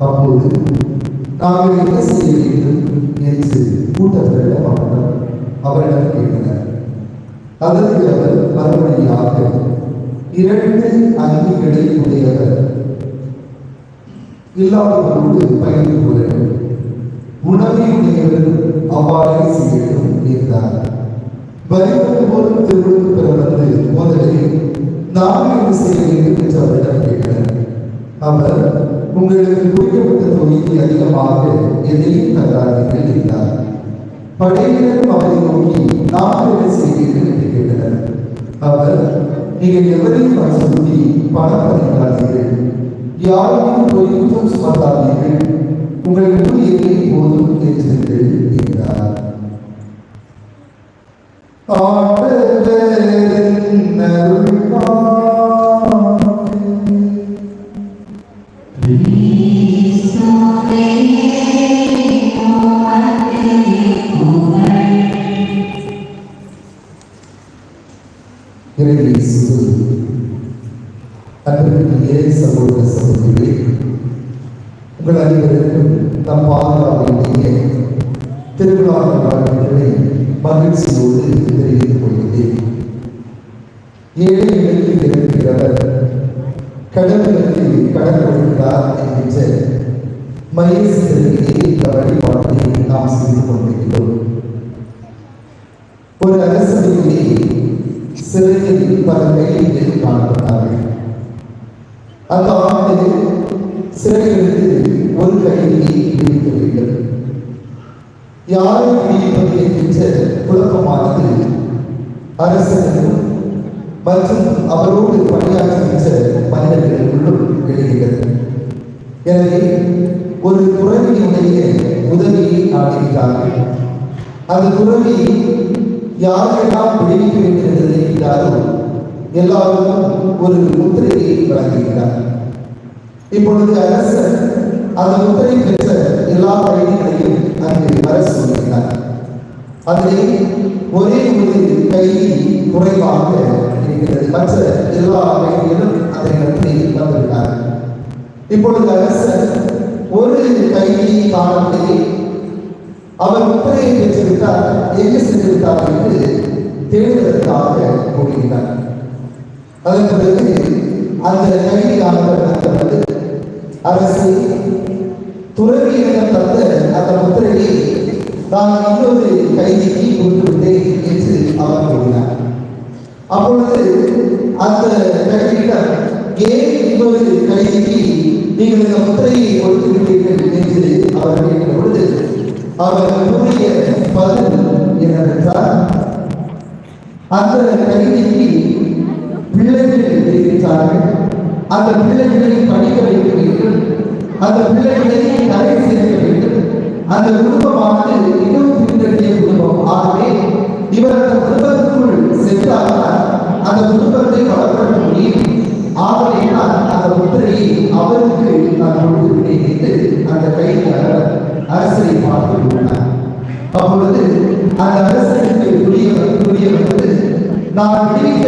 அப்போது நாங்கள் என்ன செய்ய வேண்டும் என்று கூட்டத்திடம் அவரிடம் கேட்டனர். அதற்கு அவர் மறுமொழியாக, 2 அங்கிகளை உடையவர் இல்லாதவரோடு பகிர்ந்து கொள்ளணும், உணவை உடையவர் அவ்வாறே செய்யணும் என்றார். வரும்போது திருவிழு பெற வந்து முதலில் நாம் என்ன செய்ய வேண்டும் என்று அவரிடம் கேட்டனர். அவர், உங்களுக்கு குறிக்கப்பட்ட தொகைக்கு அதிகமாக எதையும் தராதீர்கள் என்றார். படையினரும் அவரை நோக்கி, நாம் என்ன செய்வீர்கள் என்று கேட்டனர். அவர், நீங்கள் எவரையும் வற்புறுத்தி பணம் பறிக்காதீர்கள், யாரையும் பொய்க்கும் சுமத்தாதீர்கள், உங்கள் ஊழியத்தை போதும் என்று என்றார். சகோதர சகோதரிகளே, உங்கள் அனைவருக்கும் நம் பாதுகாப்பிலேயே திருவிழா வாழ்க்கைகளை மகிழ்ச்சியோடு தெரிவித்துக் கொள்கிறேன். ஏழைகளுக்கு இருக்கிறவர் கடவுளுக்கு கடன் கொடுக்கிறார் என்கின்ற மயசிலே இந்த வழிபாட்டை நாம் செய்து கொண்டிருக்கிறோம். ஒரு அரசவையிலே சிறையில் பல கைதிகள் காணப்பட்டார்கள். அந்த ஆண்டு சிறைகளுக்கு ஒரு கைதியை விடுவிக்க வேண்டும். யாரை விடுவிப்பது என்கின்ற குழப்பமானது அரசனுக்கும் மற்றும் அவரோடு பணியாற்றுகின்ற மனிதர்களுக்குள்ளும் எழுகிறது. எனவே ஒரு துறவியினுடைய உதவியை நாடுகிறார்கள். அந்த துறவி யாரெல்லாம் விடுவிக்க வேண்டும் என்று நினைக்கிறாரோ எல்லாருக்கும் ஒரு முத்திரையை வழங்குகிறார். இப்பொழுது அரசர் அந்த முத்திரை பெற்ற எல்லா கைதிகளையும் அங்கு வர சொல்கிறார். அதிலே ஒரே ஒரு கைதி குறைவாக இருக்கிறது. மற்ற எல்லா கைதிகளும் அதை பற்றி வந்துவிட்டார். இப்பொழுது அரசர் ஒரு கைதியை காணவில்லை. அவர் முத்திரையை பெற்றுவிட்டார், எங்கு சென்றுவிட்டார் என்று தேடுவதற்காக கூறுகிறார். அதன் பிறகு அந்த கைதியானவர் வந்து அரசு துறவியிடம் தந்த அந்த முத்திரையை நான் இன்னொரு கைதிக்கு கொடுத்துவிட்டேன் என்று அவர் கூறினார். அப்பொழுது அந்த கைதியிடம், ஏன் இன்னொரு கைதிக்கு நீங்கள் இந்த முத்திரையை கொடுத்து விட்டீர்கள் என்று அவர் கேட்கிற பொழுது அவர் கூறிய பதில் என்னவென்றால், அந்த கைதிக்கு பிள்ளைகள் இருக்கிறார்கள், அந்த பிள்ளைகளை படிக்க வைக்க வேண்டும், அந்த பிள்ளைகளை கரை சேர்க்க வேண்டும், அந்த குடும்பமானது இன்னும் பின்தங்கிய குடும்பம். ஆகவே இவர் அந்த குடும்பத்துக்குள் சென்றால் அந்த குடும்பத்தை வளர்க்க முடியும். ஆகவே அந்த முத்திரையை அவருக்கு நான் கொடுத்து விட்டேன் என்று அந்த கைதியாளர் அரசரை பார்த்து கூறினார். அப்பொழுது அந்த அரசனுக்கு புரிய வந்து, நான் விடுவிக்க